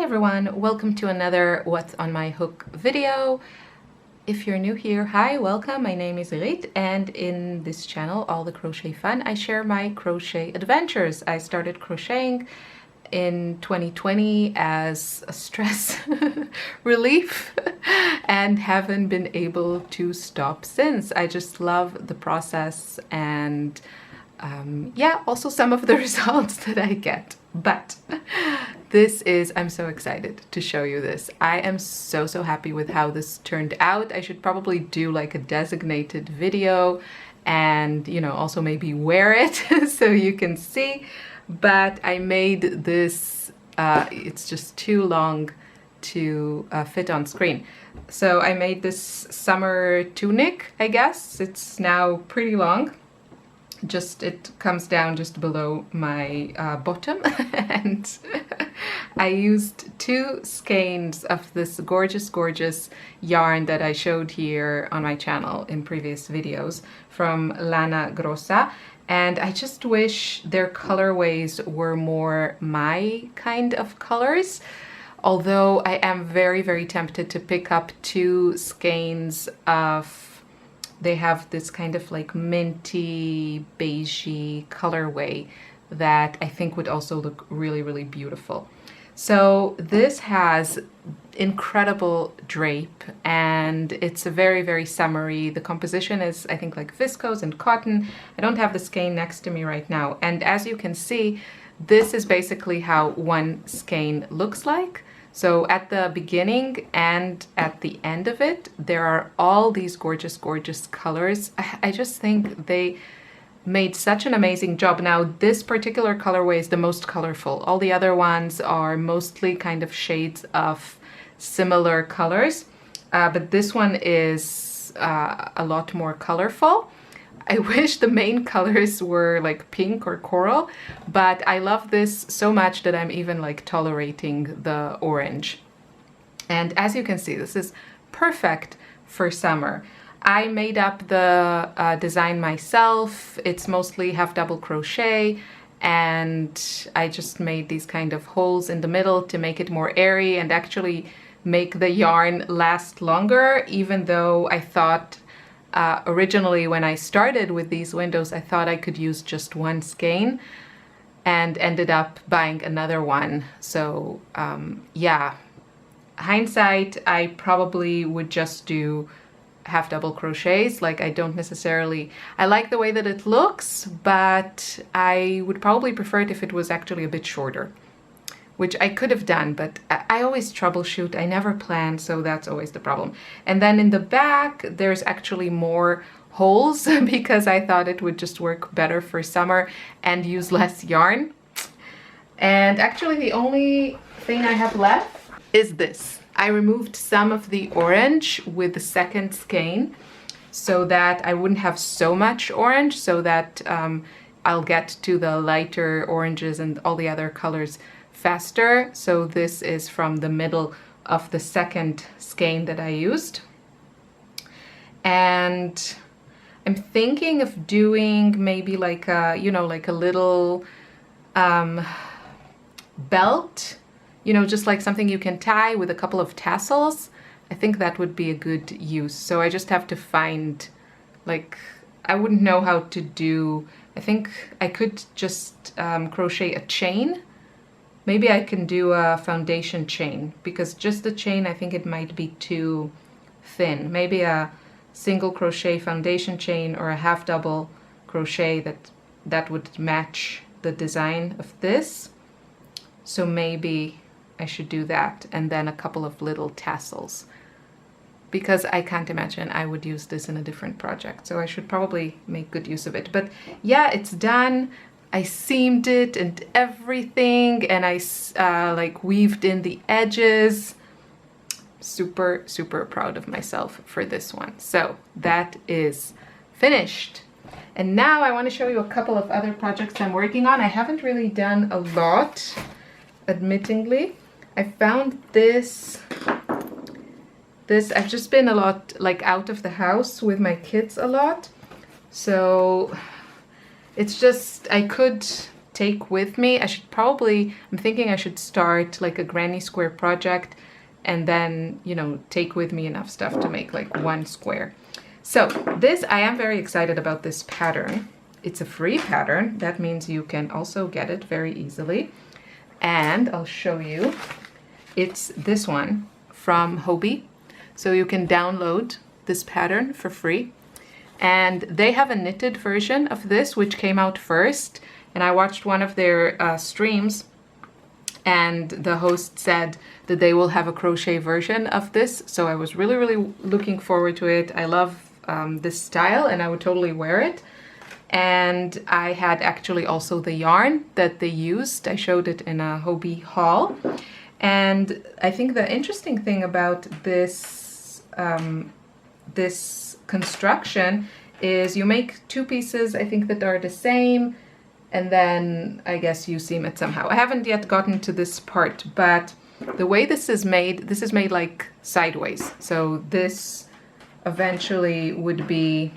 everyone, welcome to another What's on My Hook video. If you're new here, hi, welcome. My name is Irit, and in this channel, All the Crochet Fun, I share my crochet adventures. I started crocheting in 2020 as a stress relief and haven't been able to stop since. I just love the process and yeah, also some of the results that I get. But I'm so excited to show you this. I am so happy with how this turned out. I should probably do like a designated video and, you know, also maybe wear it so you can see. But I made this, it's just too long to fit on screen. So I made this summer tunic, I guess. It's now pretty long. Just it comes down just below my bottom and I used 2 skeins of this gorgeous yarn that I showed here on my channel in previous videos from Lana Grossa, and I just wish their colorways were more my kind of colors, although I am very tempted to pick up 2 skeins of, they have this kind of like minty, beigey colorway that I think would also look really beautiful. So this has incredible drape and it's a very summery. The composition is, I think, like viscose and cotton. I don't have the skein next to me right now. And as you can see, this is basically how one skein looks like. So at the beginning and at the end of it, there are all these gorgeous colors. I just think they made such an amazing job. Now, this particular colorway is the most colorful. All the other ones are mostly kind of shades of similar colors, but this one is a lot more colorful. I wish the main colors were like pink or coral, but I love this so much that I'm even like tolerating the orange. And as you can see, this is perfect for summer. I made up the design myself. It's mostly half double crochet, and I just made these kind of holes in the middle to make it more airy and actually make the yarn last longer, even though I thought originally when I started with these windows, I thought I could use just 1 skein and ended up buying another one. So yeah, hindsight, I probably would just do half double crochets. Like, I don't necessarily, I like the way that it looks, but I would probably prefer it if it was actually a bit shorter, which I could have done, but I always troubleshoot. I never plan, so that's always the problem. And then in the back, there's actually more holes because I thought it would just work better for summer and use less yarn. And actually the only thing I have left is this. I removed some of the orange with the second skein so that I wouldn't have so much orange, so that I'll get to the lighter oranges and all the other colors faster. So this is from the middle of the second skein that I used. And I'm thinking of doing maybe like a, you know, like a little belt, you know, just like something you can tie with a couple of tassels. I think that would be a good use. So I just have to find, like, I wouldn't know how to do, I think I could just crochet a chain. Maybe I can do a foundation chain, because just the chain, I think it might be too thin. Maybe a single crochet foundation chain or a half double crochet that would match the design of this. So maybe I should do that, and then a couple of little tassels, because I can't imagine I would use this in a different project. So I should probably make good use of it. But yeah, it's done. I seamed it and everything, and I like weaved in the edges. Super proud of myself for this one. So that is finished. And now I want to show you a couple of other projects I'm working on. I haven't really done a lot, admittingly. I found this, I've just been a lot like out of the house with my kids a lot. So it's just, I could take with me. I'm thinking I should start like a granny square project and then, you know, take with me enough stuff to make like one square. So this, I am very excited about this pattern. It's a free pattern. That means you can also get it very easily. And I'll show you. It's this one from Hobbii. So you can download this pattern for free. And they have a knitted version of this, which came out first. And I watched one of their streams, and the host said that they will have a crochet version of this. So I was really, really looking forward to it. I love this style, and I would totally wear it. And I had actually also the yarn that they used. I showed it in a Hobbii haul. And I think the interesting thing about this this construction is you make two pieces, I think, that are the same, and then I guess you seam it somehow. I haven't yet gotten to this part, but the way this is made like sideways. So this eventually would be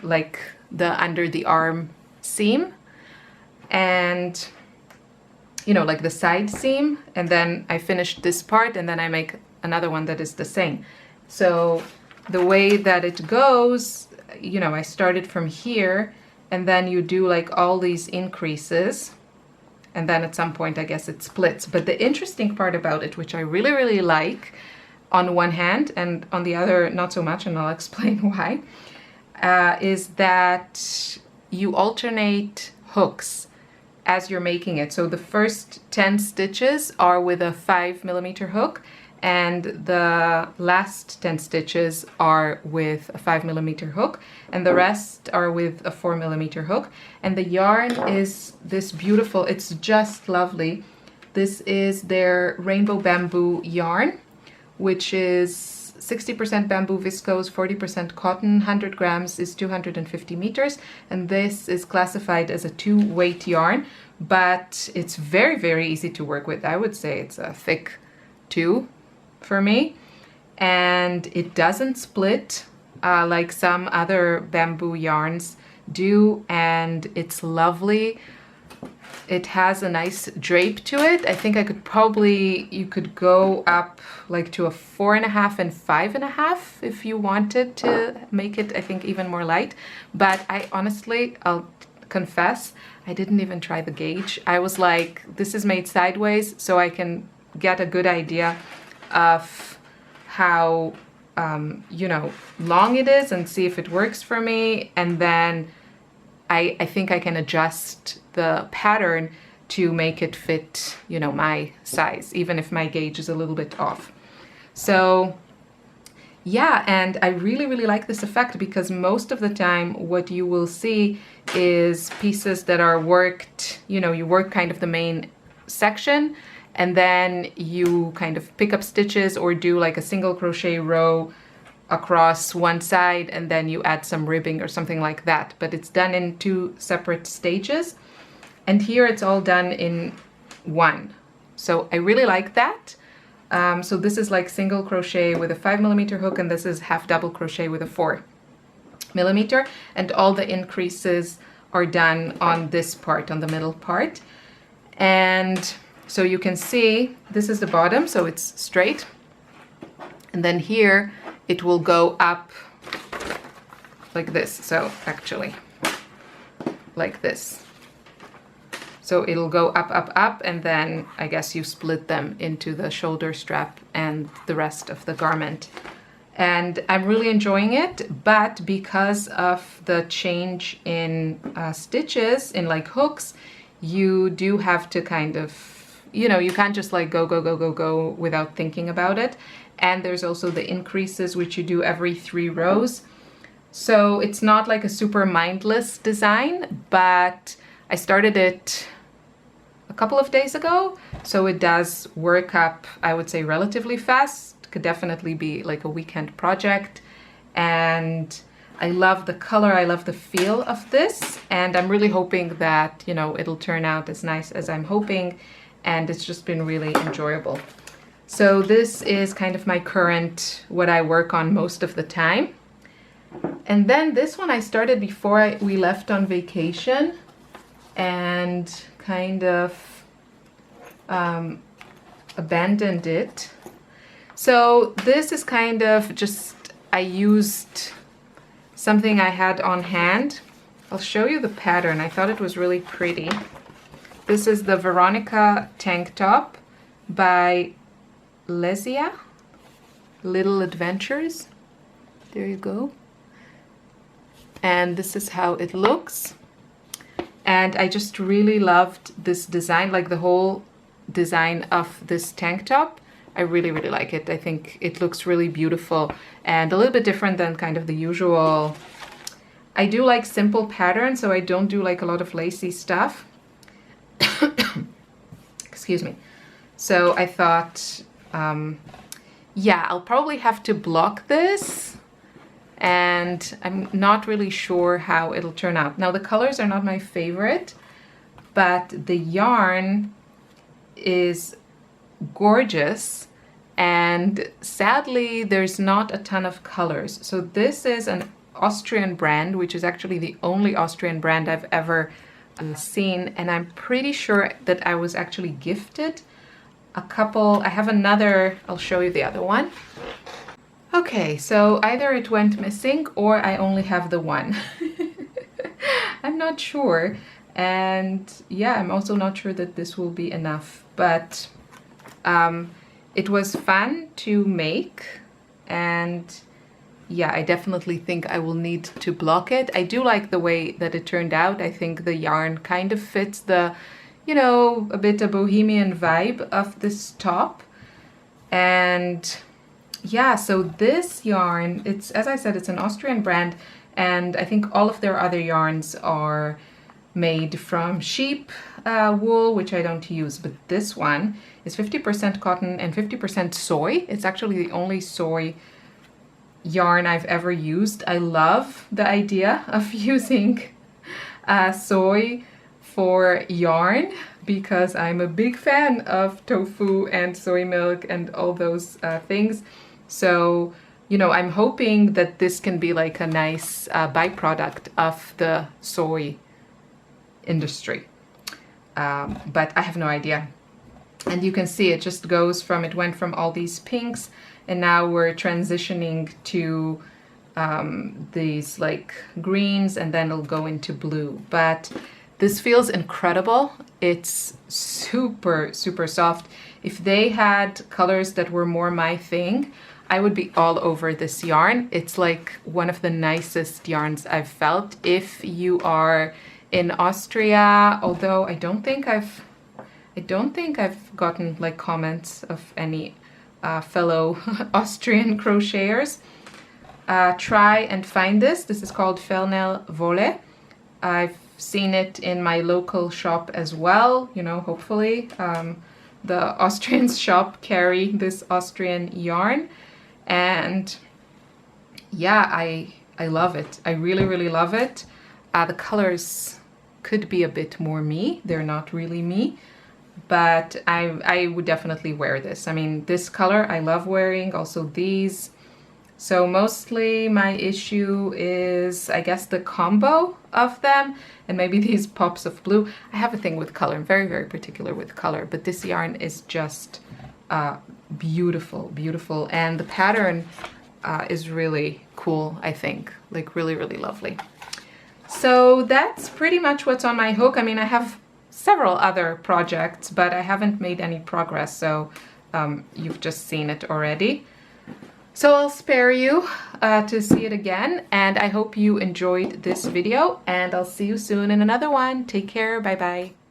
like the under the arm seam, and you know, like the side seam, and then I finished this part and then I make another one that is the same. So the way that it goes, you know, I started from here, and then you do like all these increases, and then at some point I guess it splits. But the interesting part about it, which I really, really like on one hand, and on the other not so much, and I'll explain why, is that you alternate hooks as you're making it. So the first 10 stitches are with a 5mm hook, and the last 10 stitches are with a 5mm hook, and the rest are with a 4mm hook. And the yarn is this beautiful, it's just lovely. This is their rainbow bamboo yarn, which is 60% bamboo viscose, 40% cotton, 100 grams is 250 meters, and this is classified as a 2-weight yarn, but it's very, very easy to work with. I would say it's a thick 2 for me, and it doesn't split like some other bamboo yarns do, and it's lovely. It has a nice drape to it. I think you could go up like to a 4.5 and 5.5 if you wanted to make it, I think, even more light. But I honestly, I'll confess, I didn't even try the gauge. I was like, this is made sideways, so I can get a good idea of how, you know, long it is and see if it works for me. And then I think I can adjust the pattern to make it fit, you know, my size, even if my gauge is a little bit off. So yeah, and I really, really like this effect, because most of the time what you will see is pieces that are worked, you know, you work kind of the main section, and then you kind of pick up stitches or do like a single crochet row across one side, and then you add some ribbing or something like that. But it's done in 2 separate stages, and here it's all done in one. So I really like that. So this is like single crochet with a 5mm hook, and this is half double crochet with a 4mm, and all the increases are done on this part, on the middle part. And so you can see this is the bottom, so it's straight, and then here it will go up like this. So actually like this. So it'll go up, up, up, and then I guess you split them into the shoulder strap and the rest of the garment. And I'm really enjoying it, but because of the change in stitches, in like hooks, you do have to kind of, you know, you can't just like go, go, go, go, go without thinking about it. And there's also the increases, which you do every 3 rows. So it's not like a super mindless design, but I started it a couple of days ago, so it does work up, I would say, relatively fast. Could definitely be like a weekend project. And I love the color, I love the feel of this, and I'm really hoping that, you know, it'll turn out as nice as I'm hoping, and it's just been really enjoyable. So this is kind of my current, what I work on most of the time. And then this one I started before we left on vacation. and kind of abandoned it. So this is kind of just, I used something I had on hand. I'll show you the pattern. I thought it was really pretty. This is the Veronica tank top by Lesia, Little Adventures. There you go. And this is how it looks. And I just really loved this design, like the whole design of this tank top. I really, really like it. I think it looks really beautiful and a little bit different than kind of the usual. I do like simple patterns, so I don't do like a lot of lacy stuff. Excuse me. So I thought, yeah, I'll probably have to block this, and I'm not really sure how it'll turn out. Now the colors are not my favorite, but the yarn is gorgeous, and sadly there's not a ton of colors. So this is an Austrian brand, which is actually the only Austrian brand I've ever seen, and I'm pretty sure that I was actually gifted a couple. I have another, I'll show you the other one. Okay, so either it went missing or I only have the one. I'm not sure. And yeah, I'm also not sure that this will be enough, but it was fun to make, and yeah, I definitely think I will need to block it. I do like the way that it turned out. I think the yarn kind of fits the, you know, a bit a bohemian vibe of this top. And yeah, so this yarn, it's, as I said, it's an Austrian brand, and I think all of their other yarns are made from sheep wool, which I don't use, but this one is 50% cotton and 50% soy. It's actually the only soy yarn I've ever used. I love the idea of using soy for yarn because I'm a big fan of tofu and soy milk and all those things. So, you know, I'm hoping that this can be like a nice byproduct of the soy industry. But I have no idea. And you can see it just goes from, it went from all these pinks, and now we're transitioning to these like greens, and then it'll go into blue. But this feels incredible. It's super, super soft. If they had colors that were more my thing, I would be all over this yarn. It's like one of the nicest yarns I've felt. If you are in Austria, although I don't think I've gotten like comments of any fellow Austrian crocheters. Try and find this. This is called Fernel Volle. I've seen it in my local shop as well. You know, hopefully the Austrians shop carry this Austrian yarn, and yeah, I love it. I really, really love it. The colors could be a bit more me. They're not really me, but I would definitely wear this. I mean, this color I love wearing, also these. So mostly my issue is, I guess, the combo of them and maybe these pops of blue. I have a thing with color. I'm very, very particular with color, but this yarn is just beautiful, beautiful. And the pattern is really cool, I think, like really, really lovely. So that's pretty much what's on my hook. I mean, I have several other projects, but I haven't made any progress, so you've just seen it already. So I'll spare you to see it again, and I hope you enjoyed this video, and I'll see you soon in another one. Take care, bye bye.